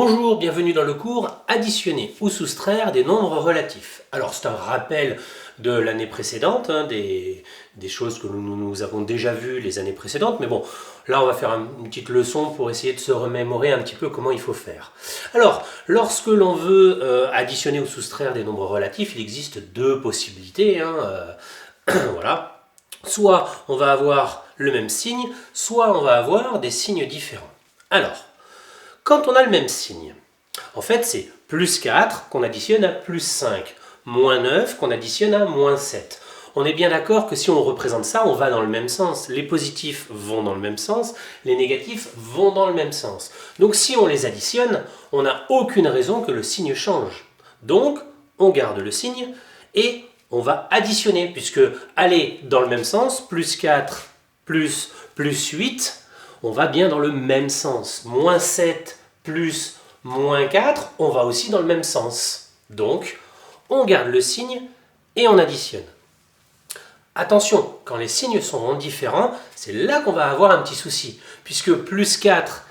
Bonjour, bienvenue dans le cours Additionner ou soustraire des nombres relatifs. Alors c'est un rappel de l'année précédente, des choses que nous avons déjà vues les années précédentes, mais bon, là on va faire une petite leçon pour essayer de se remémorer un petit peu comment il faut faire. Alors, lorsque l'on veut additionner ou soustraire des nombres relatifs, il existe deux possibilités, voilà. Soit on va avoir le même signe, soit on va avoir des signes différents. Alors, quand on a le même signe, en fait c'est plus 4 qu'on additionne à plus 5, moins 9 qu'on additionne à moins 7. On est bien d'accord que si on représente ça, on va dans le même sens. Les positifs vont dans le même sens, les négatifs vont dans le même sens. Donc si on les additionne, on n'a aucune raison que le signe change. Donc on garde le signe et on va additionner, puisque aller dans le même sens, plus 4 plus 8, on va bien dans le même sens. Moins 7 plus moins 4, on va aussi dans le même sens. Donc, on garde le signe et on additionne. Attention, quand les signes sont différents, c'est là qu'on va avoir un petit souci. Puisque plus 4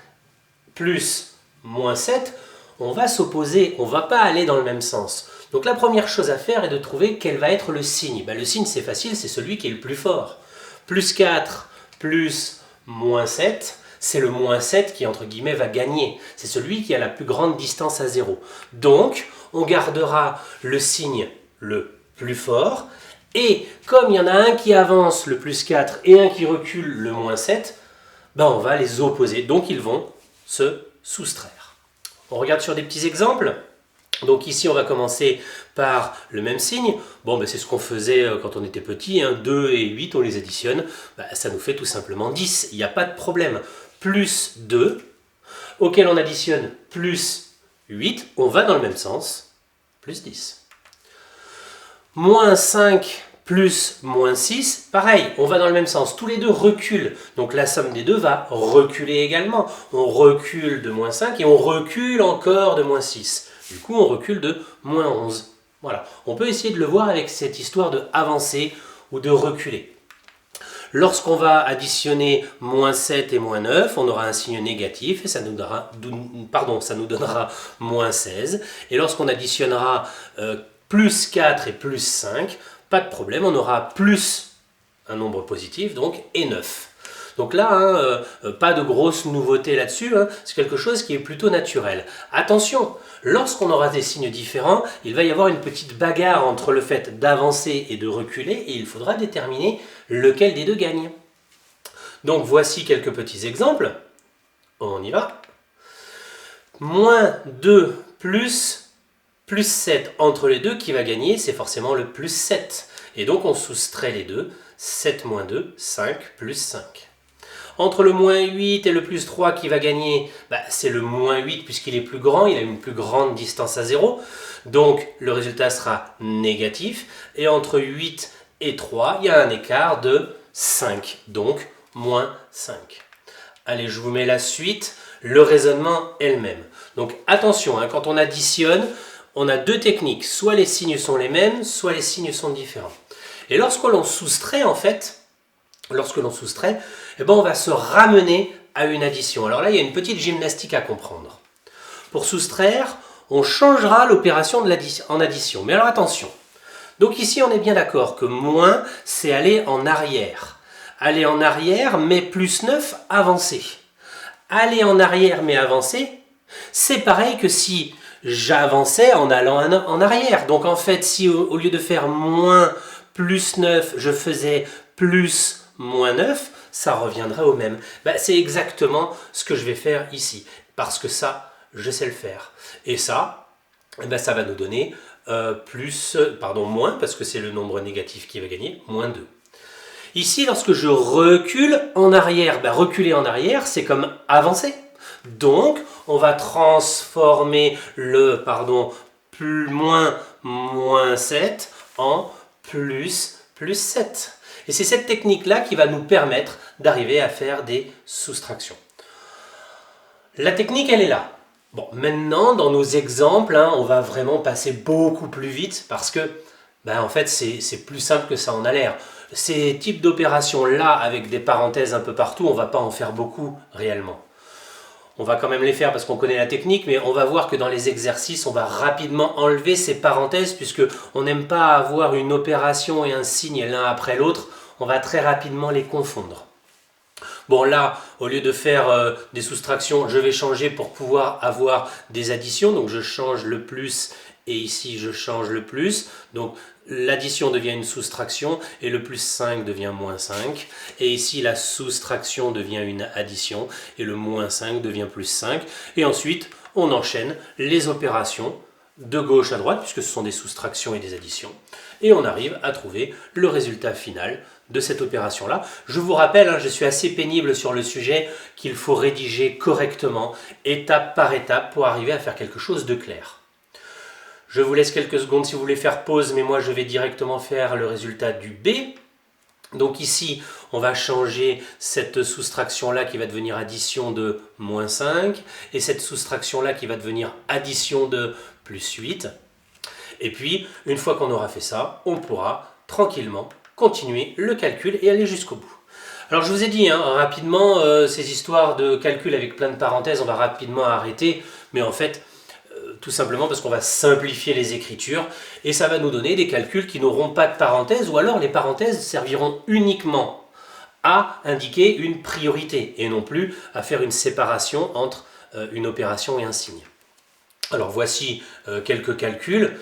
plus moins 7, on va s'opposer, on ne va pas aller dans le même sens. Donc la première chose à faire est de trouver quel va être le signe. Le signe c'est facile, c'est celui qui est le plus fort. Plus 4 plus moins 7, c'est le moins 7 qui, entre guillemets, va gagner. C'est celui qui a la plus grande distance à 0. Donc, on gardera le signe le plus fort. Et comme il y en a un qui avance, le plus 4, et un qui recule, le moins 7, on va les opposer. Donc, ils vont se soustraire. On regarde sur des petits exemples. Donc ici, on va commencer par le même signe. C'est ce qu'on faisait quand on était petit. 2 et 8, on les additionne. Ça nous fait tout simplement 10. Il n'y a pas de problème. Plus 2, auquel on additionne plus 8, on va dans le même sens. Plus 10. Moins 5 plus moins 6, pareil, on va dans le même sens. Tous les deux reculent. Donc la somme des deux va reculer également. On recule de moins 5 et on recule encore de moins 6. Du coup, on recule de moins 11. Voilà. On peut essayer de le voir avec cette histoire de avancer ou de reculer. Lorsqu'on va additionner moins 7 et moins 9, on aura un signe négatif et ça nous donnera moins 16. Et lorsqu'on additionnera plus 4 et plus 5, pas de problème, on aura plus un nombre positif, donc, et 9. Donc là, pas de grosse nouveauté là-dessus, c'est quelque chose qui est plutôt naturel. Attention, lorsqu'on aura des signes différents, il va y avoir une petite bagarre entre le fait d'avancer et de reculer, et il faudra déterminer lequel des deux gagne. Donc voici quelques petits exemples. On y va. Moins 2 plus 7 entre les deux, qui va gagner? C'est forcément le plus 7. Et donc on soustrait les deux. 7 moins 2, 5 plus 5. Entre le moins 8 et le plus 3 qui va gagner, c'est le moins 8 puisqu'il est plus grand, il a une plus grande distance à 0. Donc le résultat sera négatif. Et entre 8 et 3, il y a un écart de 5. Donc moins 5. Allez, je vous mets la suite. Le raisonnement est le même. Donc attention, quand on additionne, on a deux techniques. Soit les signes sont les mêmes, soit les signes sont différents. Et lorsque l'on soustrait, on va se ramener à une addition. Alors là, il y a une petite gymnastique à comprendre. Pour soustraire, on changera l'opération en addition. Mais alors attention. Donc ici, on est bien d'accord que moins, c'est aller en arrière. Aller en arrière, mais plus 9, avancer. Aller en arrière, mais avancer, c'est pareil que si j'avançais en allant en arrière. Donc en fait, si au lieu de faire moins plus 9, je faisais plus moins 9, ça reviendrait au même. C'est exactement ce que je vais faire ici. Parce que ça, je sais le faire. Et ça, ça va nous donner moins, parce que c'est le nombre négatif qui va gagner, moins 2. Ici, lorsque je recule en arrière, reculer en arrière, c'est comme avancer. Donc, on va transformer le moins 7 en plus 7. Et c'est cette technique-là qui va nous permettre d'arriver à faire des soustractions. La technique, elle est là. Maintenant, dans nos exemples, on va vraiment passer beaucoup plus vite parce que, en fait, c'est plus simple que ça en a l'air. Ces types d'opérations-là, avec des parenthèses un peu partout, on ne va pas en faire beaucoup réellement. on va quand même les faire parce qu'on connaît la technique, mais on va voir que dans les exercices, on va rapidement enlever ces parenthèses puisque on n'aime pas avoir une opération et un signe l'un après l'autre. On va très rapidement les confondre. Bon là, au lieu de faire des soustractions, je vais changer pour pouvoir avoir des additions. Donc je change le plus et ici je change le plus. Donc l'addition devient une soustraction et le plus 5 devient moins 5. Et ici la soustraction devient une addition et le moins 5 devient plus 5. Et ensuite on enchaîne les opérations de gauche à droite puisque ce sont des soustractions et des additions. Et on arrive à trouver le résultat final de cette opération-là. Je vous rappelle, je suis assez pénible sur le sujet, qu'il faut rédiger correctement, étape par étape, pour arriver à faire quelque chose de clair. Je vous laisse quelques secondes si vous voulez faire pause, mais moi je vais directement faire le résultat du B. Donc ici, on va changer cette soustraction-là qui va devenir addition de moins 5, et cette soustraction-là qui va devenir addition de plus 8. Et puis, une fois qu'on aura fait ça, on pourra tranquillement continuer le calcul et aller jusqu'au bout. Alors je vous ai dit rapidement, ces histoires de calcul avec plein de parenthèses, on va rapidement arrêter, mais en fait, tout simplement parce qu'on va simplifier les écritures et ça va nous donner des calculs qui n'auront pas de parenthèses ou alors les parenthèses serviront uniquement à indiquer une priorité et non plus à faire une séparation entre une opération et un signe. Alors voici quelques calculs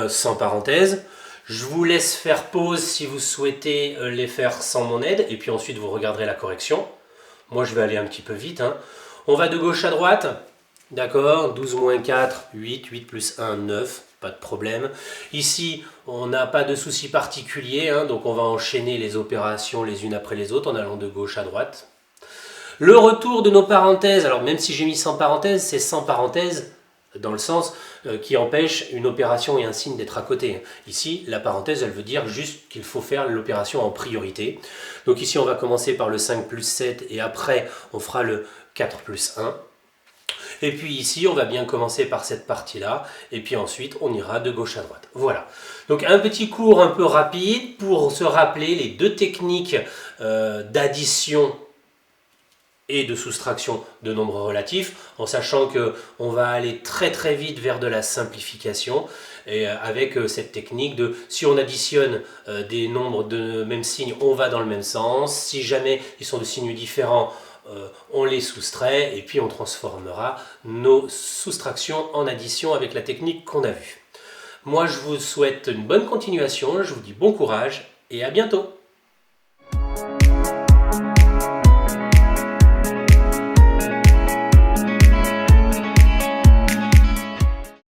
sans parenthèses. Je vous laisse faire pause si vous souhaitez les faire sans mon aide et puis ensuite vous regarderez la correction. Moi je vais aller un petit peu vite. On va de gauche à droite. D'accord, 12 moins 4, 8, 8 plus 1, 9, pas de problème. Ici, on n'a pas de souci particulier, donc on va enchaîner les opérations les unes après les autres en allant de gauche à droite. Le retour de nos parenthèses, alors même si j'ai mis sans parenthèses, c'est sans parenthèses dans le sens qui empêche une opération et un signe d'être à côté. Ici, la parenthèse, elle veut dire juste qu'il faut faire l'opération en priorité. Donc ici, on va commencer par le 5 plus 7 et après, on fera le 4 plus 1. Et puis ici, on va bien commencer par cette partie-là, et puis ensuite, on ira de gauche à droite. Voilà. Donc un petit cours un peu rapide pour se rappeler les deux techniques d'addition et de soustraction de nombres relatifs, en sachant qu'on va aller très très vite vers de la simplification, et avec cette technique de si on additionne des nombres de même signe, on va dans le même sens, si jamais ils sont de signes différents, on les soustrait et puis on transformera nos soustractions en addition avec la technique qu'on a vue. Moi je vous souhaite une bonne continuation, je vous dis bon courage et à bientôt.